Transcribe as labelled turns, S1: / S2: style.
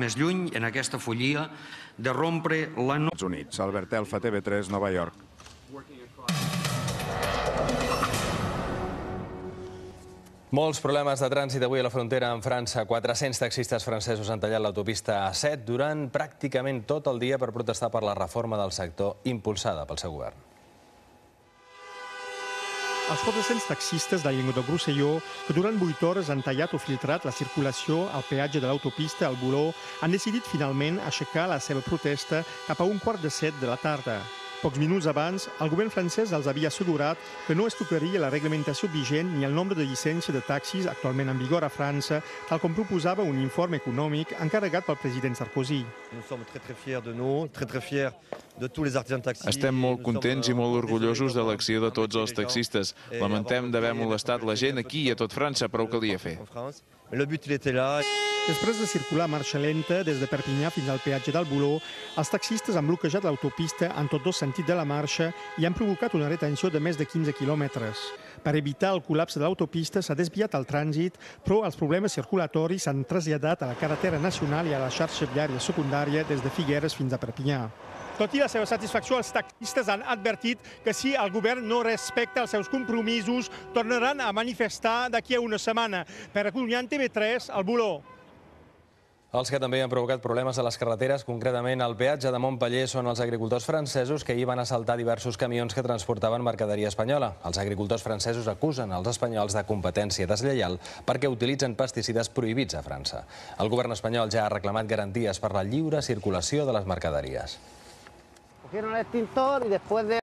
S1: més lluny en aquesta follia de rompre la...
S2: Estats Units. Albert Elfa, TV3, Nova York.
S3: Molts problemes de trànsit avui a la frontera amb França. 400 taxistes francesos han tallat l'autopista A7 durant pràcticament tot el dia per protestar per la reforma del sector impulsada pel seu govern.
S4: Els 400 taxistes de Languedoc-Roussillon, que durant 8 hores han tallat o filtrat la circulació al peatge de l'autopista al Boulot, han decidit finalment aixecar la seva protesta cap a 6:15 de la tarda. Pocs minuts abans, el govern francès els havia assegurat que no es tocaria la reglamentació vigent ni el nombre de llicències de taxis actualment en vigor a França, tal com proposava un informe econòmic encarregat pel president Sarkozy.
S5: Estem molt contents i molt orgullosos de l'acció de tots els taxistes. Lamentem d'haver molestat la gent aquí i a tot França, però ho calia fer.
S4: Després de circular a marxa lenta des de Perpinyà fins al peatge del Boulot, els taxistes han bloquejat l'autopista en tots dos sentits de la marxa i han provocat una retenció de més de 15 quilòmetres. Per evitar el col·lapse de l'autopista s'ha desviat el trànsit, però els problemes circulatoris s'han traslladat a la carretera nacional i a la xarxa viària secundària des de Figueres fins a Perpinyà. Tot i la seva satisfacció, els taxistes han advertit que si el govern no respecta els seus compromisos, tornaran a manifestar d'aquí a una setmana. Per Acunyant, TV3, al Boulot.
S3: Els que també han provocat problemes a les carreteres, concretament al peatge de Montpeller, són els agricultors francesos que ahir van assaltar diversos camions que transportaven mercaderia espanyola. Els agricultors francesos acusen els espanyols de competència deslleial perquè utilitzen pesticides prohibits a França. El govern espanyol ja ha reclamat garanties per la lliure circulació de les mercaderies.
S6: Cogieron el extintor y después de